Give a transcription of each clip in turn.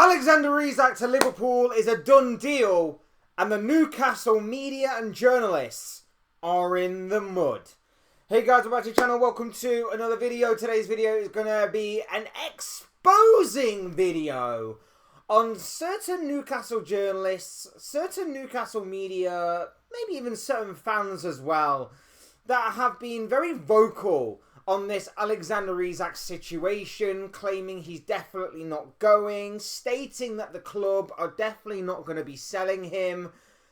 Alexander Isak to Liverpool is a done deal, and the Newcastle media and journalists are in the mud. Hey guys, welcome back to the channel. Welcome to another video. Today's video is going to be an exposing video on certain Newcastle journalists, certain Newcastle media, maybe even certain fans as well, that have been very vocal on this Alexander Isak situation, claiming he's definitely not going, stating that the club are definitely not going to be selling him.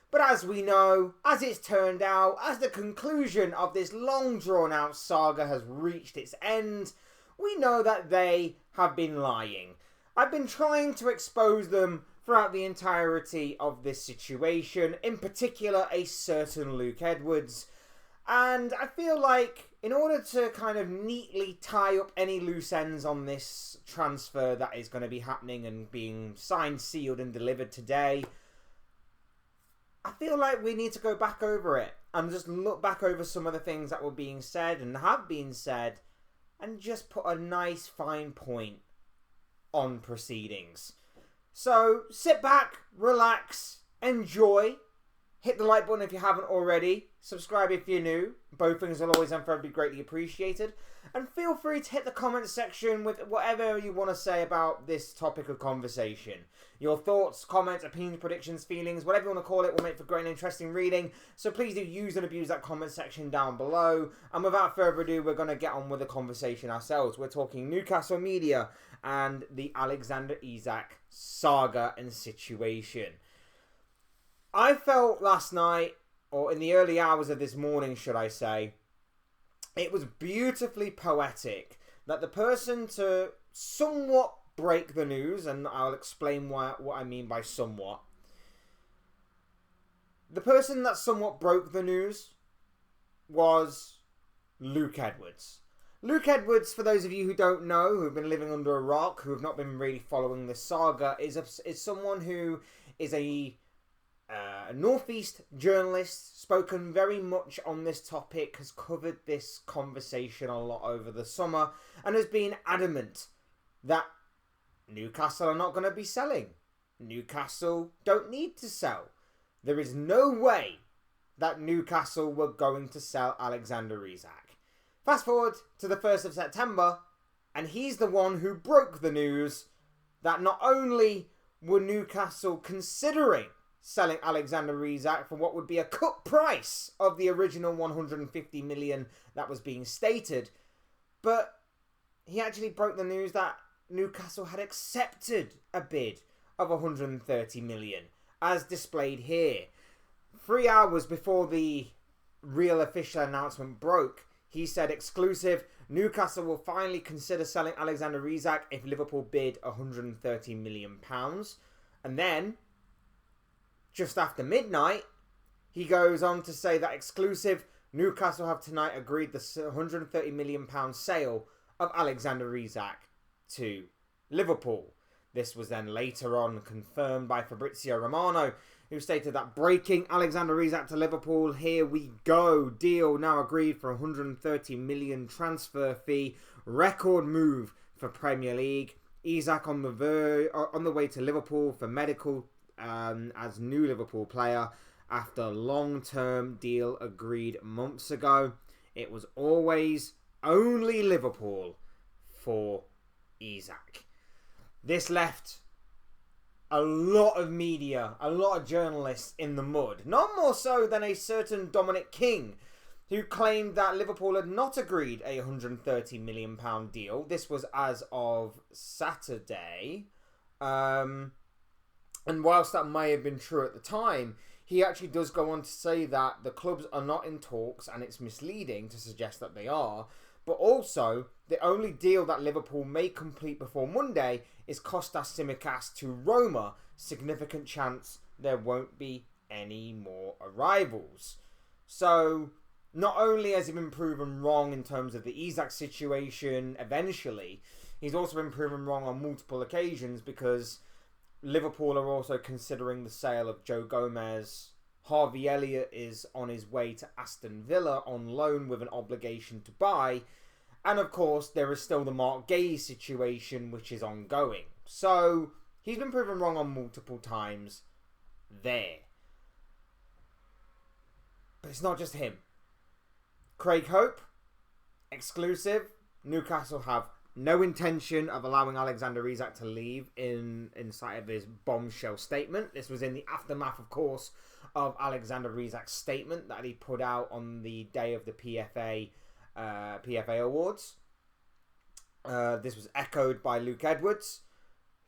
But as we know, as it's turned out, as the conclusion of this long drawn out saga has reached its end, we know that they have been lying. I've been trying to expose them throughout the entirety of this situation, in particular a certain Luke Edwards. And I feel like in order to kind of neatly tie up any loose ends on this transfer that is going to be happening and being signed, sealed and delivered today, I feel like we need to go back over it and just look back over some of the things that were being said and have been said and just put a nice fine point on proceedings. So sit back, relax, enjoy. Hit the like button if you haven't already. Subscribe if you're new. Both things will always and forever be greatly appreciated. And feel free to hit the comment section with whatever you want to say about this topic of conversation. Your thoughts, comments, opinions, predictions, feelings, whatever you want to call it, will make for great and interesting reading. So please do use and abuse that comment section down below. And without further ado, we're going to get on with the conversation ourselves. We're talking Newcastle media and the Alexander Isak saga and situation. I felt last night, or in the early hours of this morning, should I say, it was beautifully poetic that the person to somewhat break the news, and I'll explain what I mean by somewhat. The person that somewhat broke the news was Luke Edwards. Luke Edwards, for those of you who don't know, who have been living under a rock, who have not been really following this saga, is someone who is a Northeast journalist, spoken very much on this topic, has covered this conversation a lot over the summer, and has been adamant that Newcastle are not going to be selling. Newcastle don't need to sell. There is no way that Newcastle were going to sell Alexander Isak. Fast forward to the 1st of September, and he's the one who broke the news that not only were Newcastle considering selling Alexander Isak for what would be a cut price of the original 150 million that was being stated, but he actually broke the news that Newcastle had accepted a bid of 130 million, as displayed here. 3 hours before the real official announcement broke, he said, exclusive, Newcastle will finally consider selling Alexander Isak if Liverpool bid 130 million pounds. And then, just after midnight, he goes on to say that exclusive, Newcastle have tonight agreed the 130 million pound sale of Alexander Isak to Liverpool. This was then later on confirmed by Fabrizio Romano, who stated that breaking Alexander Isak to Liverpool, here we go, deal now agreed for 130 million transfer fee, record move for Premier League. Isak on the way to Liverpool for medical as new Liverpool player after long-term deal agreed months ago. It was always only Liverpool for Isak. This left a lot of media, a lot of journalists in the mud. None more so than a certain Dominic King, who claimed that Liverpool had not agreed a £130 million deal. This was as of Saturday. And whilst that may have been true at the time, he actually does go on to say that the clubs are not in talks, and it's misleading to suggest that they are. But also, the only deal that Liverpool may complete before Monday is Kostas Tsimikas to Roma. Significant chance there won't be any more arrivals. So, not only has he been proven wrong in terms of the Isak situation eventually, he's also been proven wrong on multiple occasions, because Liverpool are also considering the sale of Joe Gomez. Harvey Elliott is on his way to Aston Villa on loan with an obligation to buy. And of course, there is still the Mark Gay situation, which is ongoing. So, He's been proven wrong on multiple times there. But it's not just him. Craig Hope, exclusive. Newcastle have no intention of allowing Alexander Isak to leave in sight of his bombshell statement. This was in the aftermath, of course, of Alexander Isak's statement that he put out on the day of the PFA Awards. This was echoed by Luke Edwards,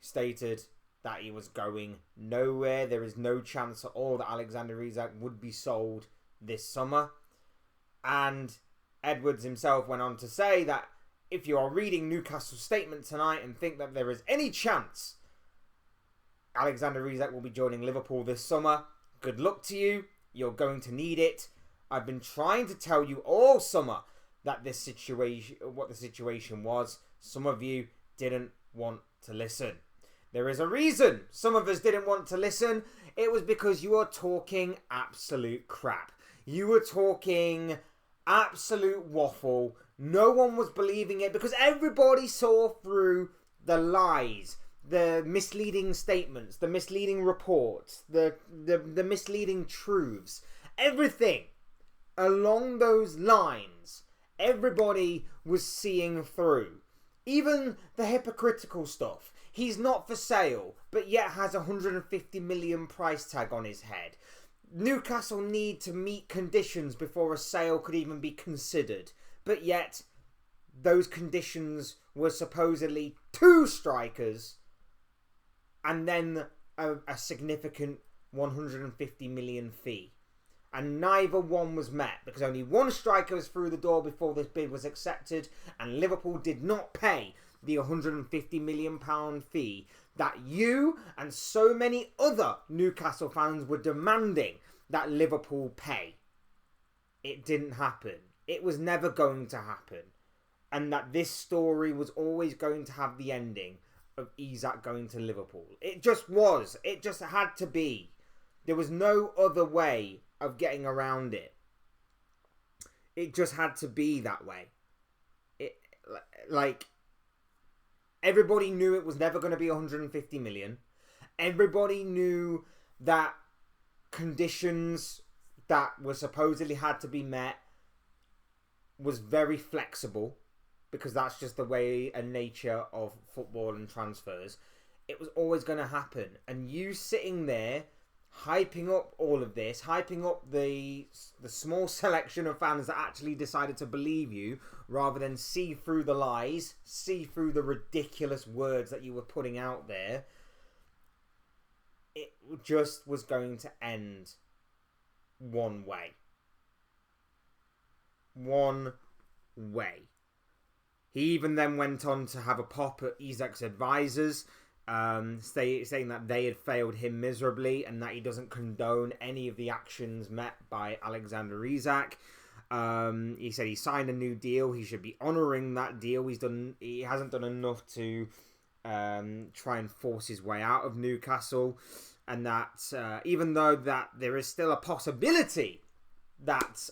who stated that he was going nowhere. There is no chance at all that Alexander Isak would be sold this summer. And Edwards himself went on to say that if you are reading Newcastle's statement tonight and think that there is any chance Alexander Isak will be joining Liverpool this summer, good luck to you. You're going to need it. I've been trying to tell you all summer that what the situation was. Some of you didn't want to listen. There is a reason some of us didn't want to listen. It was because you are talking absolute crap. You were talking absolute waffle. No one was believing it because everybody saw through the lies, the misleading statements, the misleading reports, the misleading truths. Everything along those lines, everybody was seeing through. Even the hypocritical stuff. He's not for sale, but yet has a 150 million price tag on his head. Newcastle need to meet conditions before a sale could even be considered. But yet, those conditions were supposedly 2 strikers and then a significant 150 million fee. And neither one was met because only 1 striker was through the door before this bid was accepted, and Liverpool did not pay the £150 million fee that you and so many other Newcastle fans were demanding that Liverpool pay. It didn't happen. It was never going to happen. And that this story was always going to have the ending of Isak going to Liverpool. It just was. It just had to be. There was no other way of getting around it. It just had to be that way. Everybody knew it was never going to be 150 million. Everybody knew that conditions that were supposedly had to be met was very flexible, because that's just the way and nature of football and transfers. It was always going to happen. And you sitting there hyping up all of this, hyping up the small selection of fans that actually decided to believe you, rather than see through the lies, see through the ridiculous words that you were putting out there, it just was going to end one way. One way. He even then went on to have a pop at Isak's advisors, saying that they had failed him miserably and that he doesn't condone any of the actions met by Alexander Isak. He said he signed a new deal. He should be honouring that deal. He hasn't done enough to try and force his way out of Newcastle, and that even though that there is still a possibility that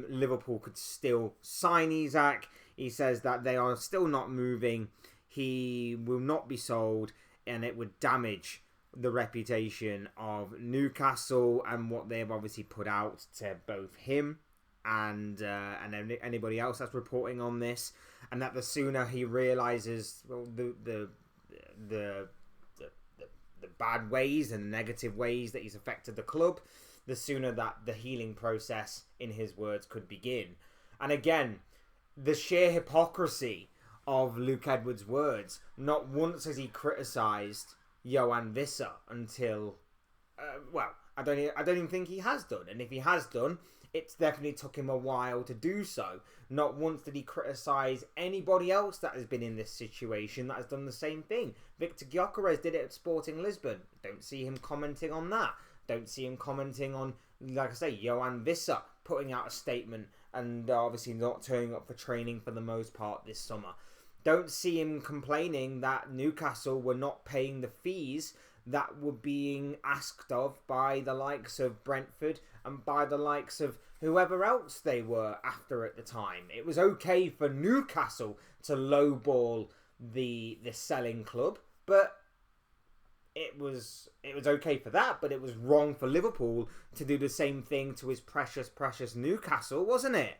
Liverpool could still sign Isak, he says that they are still not moving. He will not be sold, and it would damage the reputation of Newcastle and what they have obviously put out to both him and anybody else that's reporting on this. And that the sooner he realizes the bad ways and the negative ways that he's affected the club, the sooner that the healing process, in his words, could begin. And again, the sheer hypocrisy of Luke Edwards' words. Not once has he criticised Yoane Wissa until, I don't even think he has done. And if he has done, it's definitely took him a while to do so. Not once did he criticise anybody else that has been in this situation that has done the same thing. Victor Gyökeres did it at Sporting Lisbon. Don't see him commenting on that. Don't see him commenting on, like I say, Yoane Wissa putting out a statement and obviously not turning up for training for the most part this summer. Don't see him complaining that Newcastle were not paying the fees that were being asked of by the likes of Brentford and by the likes of whoever else they were after at the time. It was okay for Newcastle to lowball the selling club, but was okay for that, but it was wrong for Liverpool to do the same thing to his precious Newcastle, wasn't it?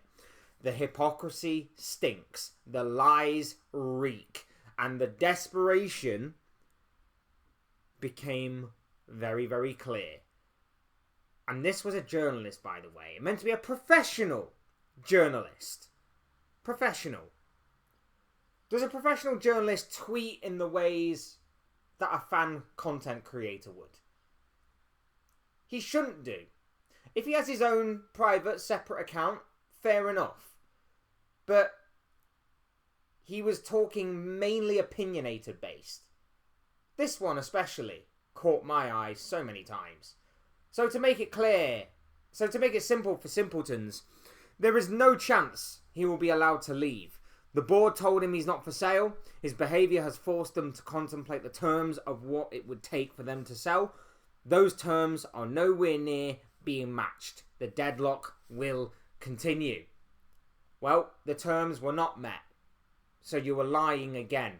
The hypocrisy stinks, the lies reek, and the desperation became very, very clear. And this was a journalist, by the way. It meant to be a professional journalist. Professional. Does a professional journalist tweet in the ways that a fan content creator would? He shouldn't do. If he has his own private, separate account, fair enough. But he was talking mainly opinionated based. This one especially caught my eye so many times. So to make it clear, so to make it simple for simpletons, there is no chance he will be allowed to leave. The board told him he's not for sale. His behaviour has forced them to contemplate the terms of what it would take for them to sell. Those terms are nowhere near being matched. The deadlock will continue. Well, the terms were not met. So you were lying again.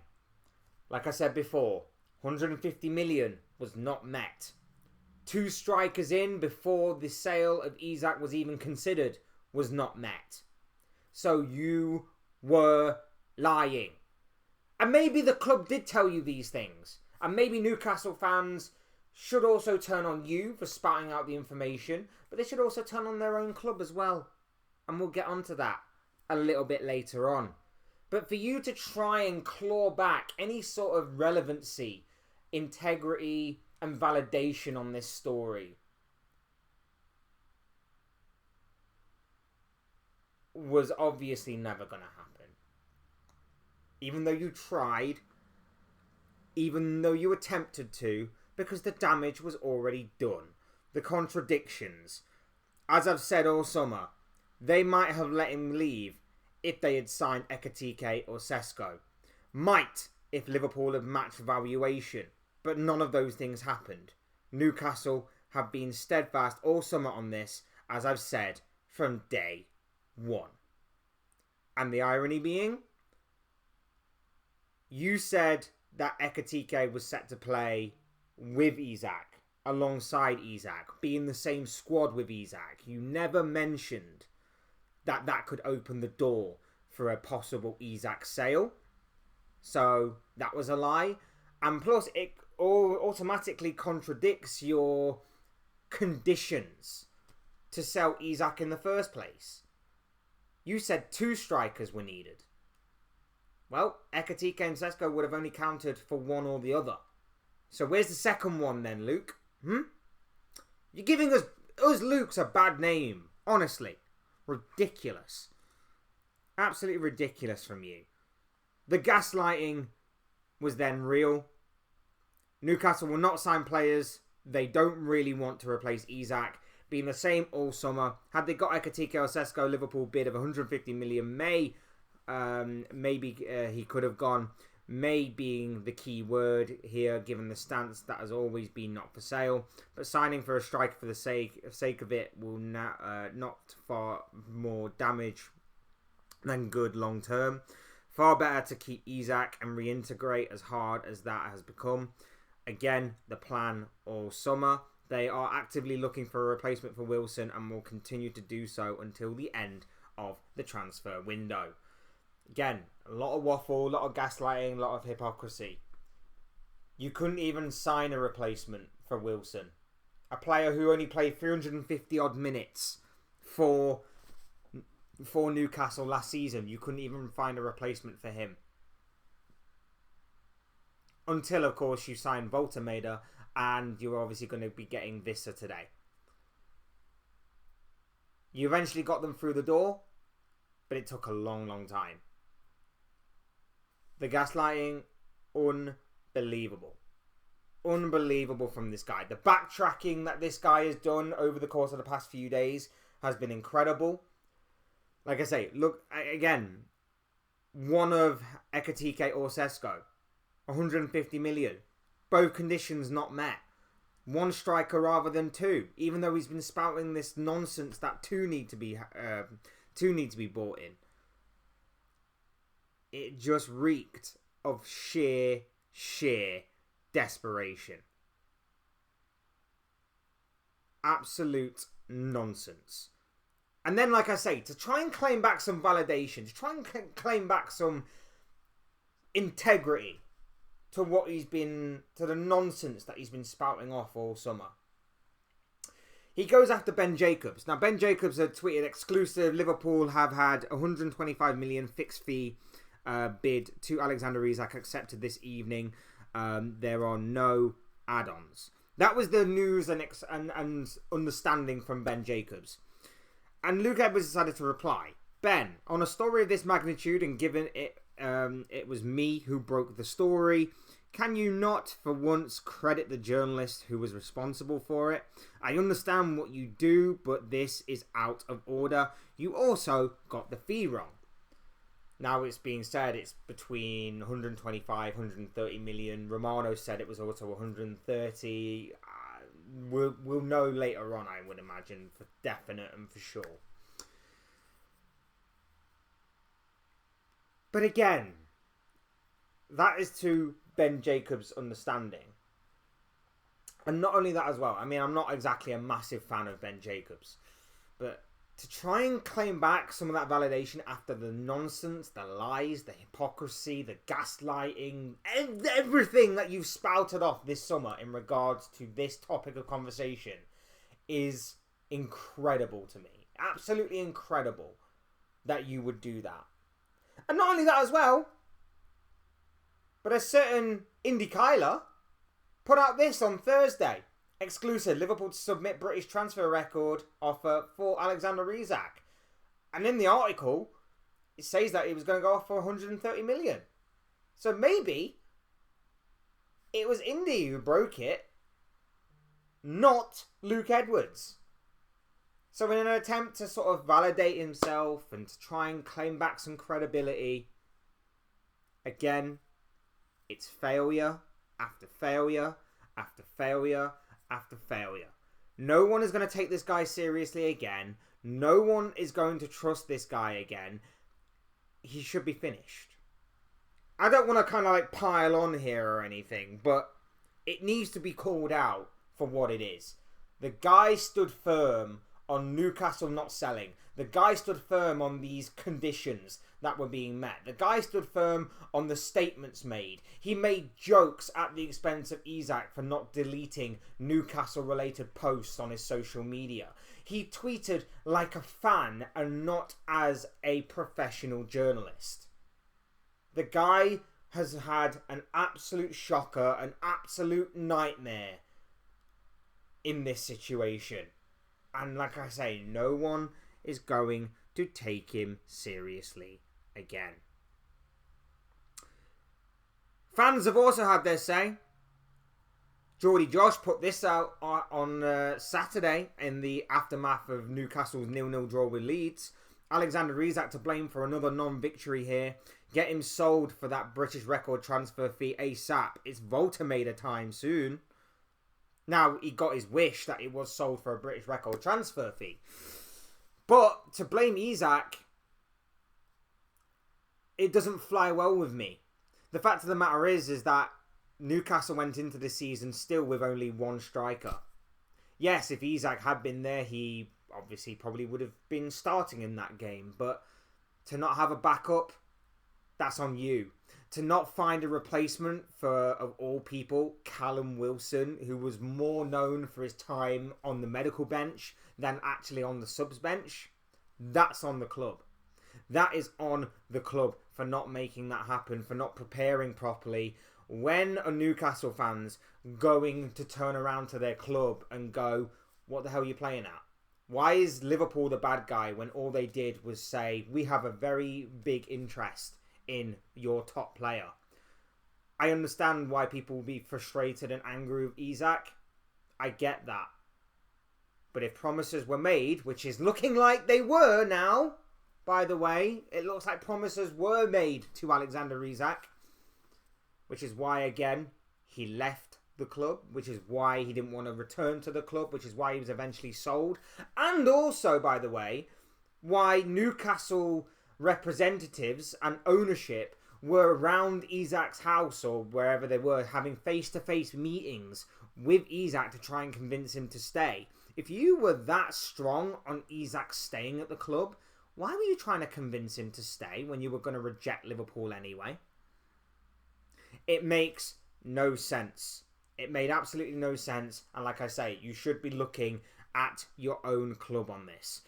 Like I said before, 150 million was not met. 2 strikers in before the sale of Isak was even considered was not met. So you were lying. And maybe the club did tell you these things. And maybe Newcastle fans should also turn on you for spouting out the information. But they should also turn on their own club as well. And we'll get onto that a little bit later on. But for you to try and claw back any sort of relevancy, integrity and validation on this story was obviously never going to happen. Even though you tried, even though you attempted to, because the damage was already done. The contradictions. As I've said all summer, they might have let him leave if they had signed Ekitike or Sesko. Might if Liverpool had matched valuation. But none of those things happened. Newcastle have been steadfast all summer on this, as I've said, from day one. And the irony being, you said that Ekitike was set to play with Isak, alongside Isak, be in the same squad with Isak. You never mentioned that that could open the door for a possible Isak sale. So that was a lie. And plus, it automatically contradicts your conditions to sell Isak in the first place. You said 2 strikers were needed. Well, Ekitike and Sesko would have only counted for one or the other. So where's the second one then, Luke? You're giving us Lukes a bad name. Honestly. Ridiculous. Absolutely ridiculous from you. The gaslighting was then real. Newcastle will not sign players they don't really want to replace Isak. Being the same all summer. Had they got Ekitike or Sesko, Liverpool bid of 150 million maybe he could have gone. May being the key word here, given the stance that has always been not for sale. But signing for a striker for the sake of it will not far more damage than good long term. Far better to keep Isak and reintegrate, as hard as that has become. Again, the plan all summer. They are actively looking for a replacement for Wilson and will continue to do so until the end of the transfer window. Again, a lot of waffle, a lot of gaslighting, a lot of hypocrisy. You couldn't even sign a replacement for Wilson. A player who only played 350 odd minutes for Newcastle last season. You couldn't even find a replacement for him. Until, of course, you signed Voltemeda, and you're obviously going to be getting Vissa today. You eventually got them through the door, but it took a long, long time. The gaslighting, unbelievable. Unbelievable from this guy. The backtracking that this guy has done over the course of the past few days has been incredible. Like I say, look, again, one of Ekitike or Sesko, 150 million. Both conditions not met. 1 striker rather than 2, even though he's been spouting this nonsense that 2 need to be bought in. It just reeked of sheer desperation. absolute nonsense. And then, like I say, to try and claim back some validation, to try and claim back some integrity to what he's been, to the nonsense that he's been spouting off all summer. He goes after Ben Jacobs. Now, Ben Jacobs had tweeted exclusive, Liverpool have had 125 million fixed fee bid to Alexander Isak accepted this evening. There are no add-ons. That was the news and understanding from Ben Jacobs. And Luke Edwards decided to reply. Ben, on a story of this magnitude and given it was me who broke the story, can you not for once credit the journalist who was responsible for it? I understand what you do, but this is out of order. You also got the fee wrong. Now it's being said it's between 125, 130 million. Romano said it was also 130. We'll know later on, I would imagine, for definite and for sure. But again, that is to Ben Jacobs' understanding. And not only that as well. I mean, I'm not exactly a massive fan of Ben Jacobs. But to try and claim back some of that validation after the nonsense, the lies, the hypocrisy, the gaslighting, everything that you've spouted off this summer in regards to this topic of conversation is incredible to me. Absolutely incredible that you would do that. And not only that as well, but a certain Indy Kyler put out this on Thursday. Exclusive, Liverpool to submit British transfer record offer for Alexander Isak. And in the article, it says that he was going to go off for 130 million. So maybe it was Indy who broke it, not Luke Edwards. So in an attempt to sort of validate himself and to try and claim back some credibility, again, it's failure after failure after failure after failure. No one is going to take this guy seriously again. No one is going to trust this guy again. He should be finished. I don't want to kind of like pile on here or anything, but it needs to be called out for what it is. The guy stood firm on Newcastle not selling. The guy stood firm on these conditions that were being met. The guy stood firm on the statements made. He made jokes at the expense of Isak for not deleting Newcastle-related posts on his social media. He tweeted like a fan and not as a professional journalist. The guy has had an absolute shocker, an absolute nightmare in this situation. And like I say, no one is going to take him seriously again. Fans have also had their say. Geordie Josh put this out on Saturday in the aftermath of Newcastle's 0-0 draw with Leeds. Alexander Isak to blame for another non-victory here. Get him sold for that British record transfer fee ASAP. It's Volta-Mader time soon. Now, he got his wish that it was sold for a British record transfer fee. But to blame Isak, it doesn't fly well with me. The fact of the matter is that Newcastle went into the season still with only one striker. Yes, if Isak had been there, he obviously probably would have been starting in that game. But to not have a backup, that's on you. To not find a replacement for, of all people, Callum Wilson, who was more known for his time on the medical bench than actually on the subs bench, that's on the club. That is on the club for not making that happen, for not preparing properly. When are Newcastle fans going to turn around to their club and go, what the hell are you playing at? Why is Liverpool the bad guy when all they did was say, we have a very big interest in your top player? I understand why people will be frustrated and angry with Isak. I get that. But if promises were made, which is looking like they were now, by the way, it looks like promises were made to Alexander Isak, which is why, again, he left the club, which is why he didn't want to return to the club, which is why he was eventually sold. And also, by the way, why Newcastle representatives and ownership were around Isak's house or wherever they were having face-to-face meetings with Isak to try and convince him to stay. if you were that strong on Isak staying at the club, why were you trying to convince him to stay when you were going to reject Liverpool anyway? It makes no sense. It made absolutely no sense. And like I say, you should be looking at your own club on this.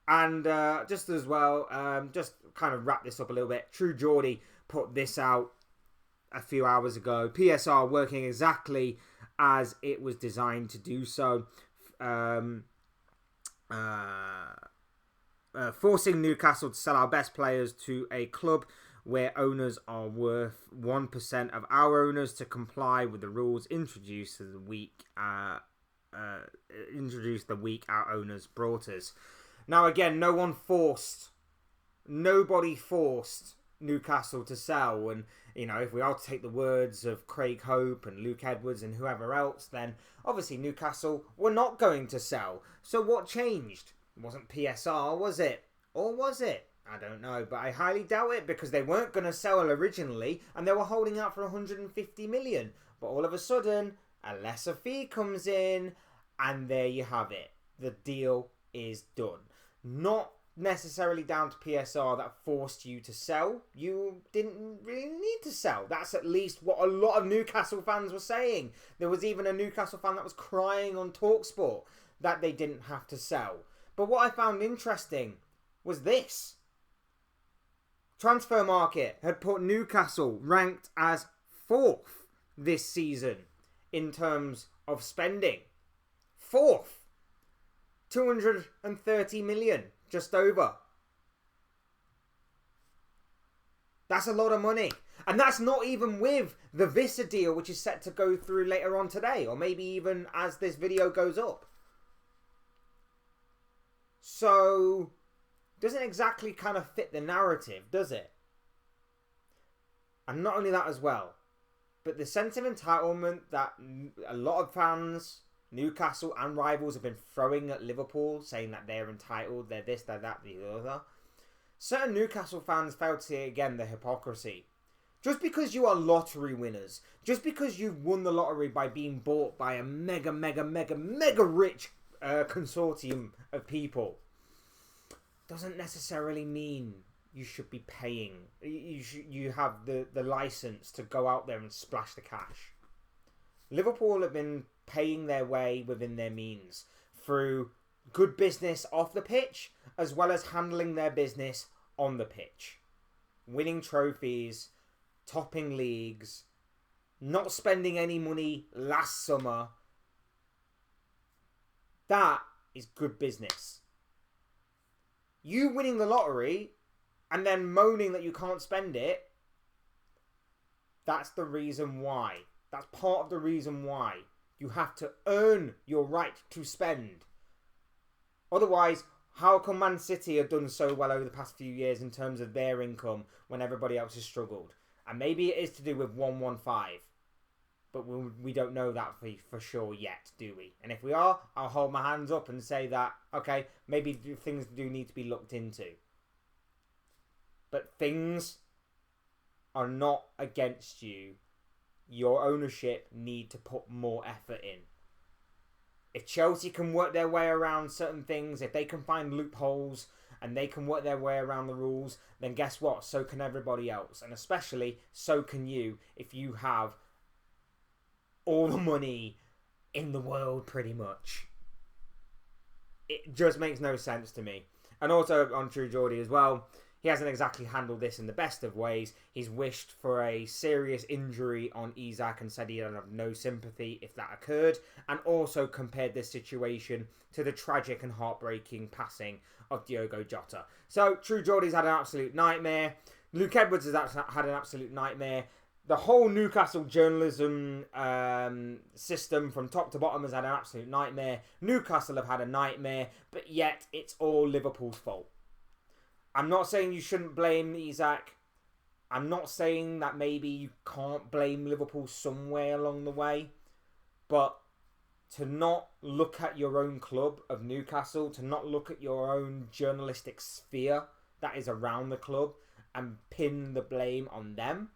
And just as well, just kind of wrap this up a little bit. True Geordie put this out a few hours ago. PSR working exactly as it was designed to do so. Forcing Newcastle to sell our best players to a club where owners are worth 1% of our owners to comply with the rules introduced the week our owners brought us. Now again, nobody forced Newcastle to sell, and if we are to take the words of Craig Hope and Luke Edwards and whoever else, then obviously Newcastle were not going to sell. So what changed? It wasn't PSR, was it? Or was it? I don't know, but I highly doubt it, because they weren't going to sell originally and they were holding out for 150 million. But all of a sudden, a lesser fee comes in and there you have it. The deal is done. Not necessarily down to PSR that forced you to sell. You didn't really need to sell. That's at least what a lot of Newcastle fans were saying. There was even a Newcastle fan that was crying on TalkSport that they didn't have to sell. But what I found interesting was this. Transfer Market had put Newcastle ranked as 4th this season in terms of spending. 4th. 230 million. Just over. That's a lot of money. And that's not even with the Visa deal, which is set to go through later on today, or maybe even as this video goes up. So, doesn't exactly kind of fit the narrative, does it? And not only that as well, but the sense of entitlement that a lot of fans, Newcastle and rivals, have been throwing at Liverpool, saying that they're entitled, they're this, they're that, the other. Certain Newcastle fans failed to see again the hypocrisy. Just because you are lottery winners, just because you've won the lottery by being bought by a mega rich consortium of people, doesn't necessarily mean you should be paying. You have the license to go out there and splash the cash. Liverpool have been paying their way within their means through good business off the pitch, as well as handling their business on the pitch. Winning trophies, topping leagues, not spending any money last summer. That is good business. You winning the lottery and then moaning that you can't spend it, that's the reason why. That's part of the reason why. You have to earn your right to spend. Otherwise, how come Man City have done so well over the past few years in terms of their income when everybody else has struggled? And maybe it is to do with 115. But we don't know that for sure yet, do we? And if we are, I'll hold my hands up and say that, okay, maybe things do need to be looked into. But things are not against you. Your ownership need to put more effort in. If Chelsea can work their way around certain things, if they can find loopholes and they can work their way around the rules, then guess what? So can everybody else. And especially, so can you if you have all the money in the world, pretty much. It just makes no sense to me. And also on True Geordie as well, he hasn't exactly handled this in the best of ways. He's wished for a serious injury on Isak and said he'd have no sympathy if that occurred, and also compared this situation to the tragic and heartbreaking passing of Diogo Jota. So True Geordie's had an absolute nightmare. Luke Edwards has had an absolute nightmare. The whole Newcastle journalism system from top to bottom has had an absolute nightmare. Newcastle have had a nightmare, but yet it's all Liverpool's fault. I'm not saying you shouldn't blame Isak. I'm not saying that maybe you can't blame Liverpool somewhere along the way. But to not look at your own club of Newcastle, to not look at your own journalistic sphere that is around the club and pin the blame on them,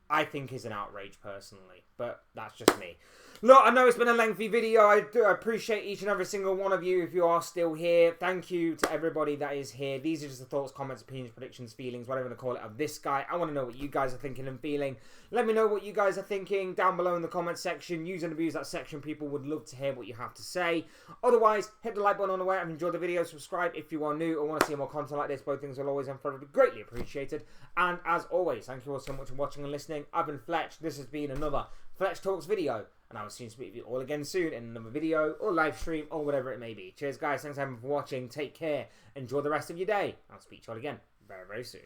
I think is an outrage personally, but that's just me. Look, I know it's been a lengthy video. I appreciate each and every single one of you if you are still here. Thank you to everybody that is here. These are just the thoughts, comments, opinions, predictions, feelings, whatever you want to call it, of this guy. I want to know what you guys are thinking and feeling. Let me know what you guys are thinking down below in the comment section. Use and abuse that section. People would love to hear what you have to say. Otherwise, hit the like button on the way. I've enjoyed the video. Subscribe if you are new or want to see more content like this. Both things will always and forever be greatly appreciated. And as always, thank you all so much for watching and listening. I've been Fletch. This has been another Fletch Talks video. And I will see you all again soon in another video or live stream or whatever it may be. Cheers, guys. Thanks everyone for watching. Take care. Enjoy the rest of your day. I'll speak to you all again very, very soon.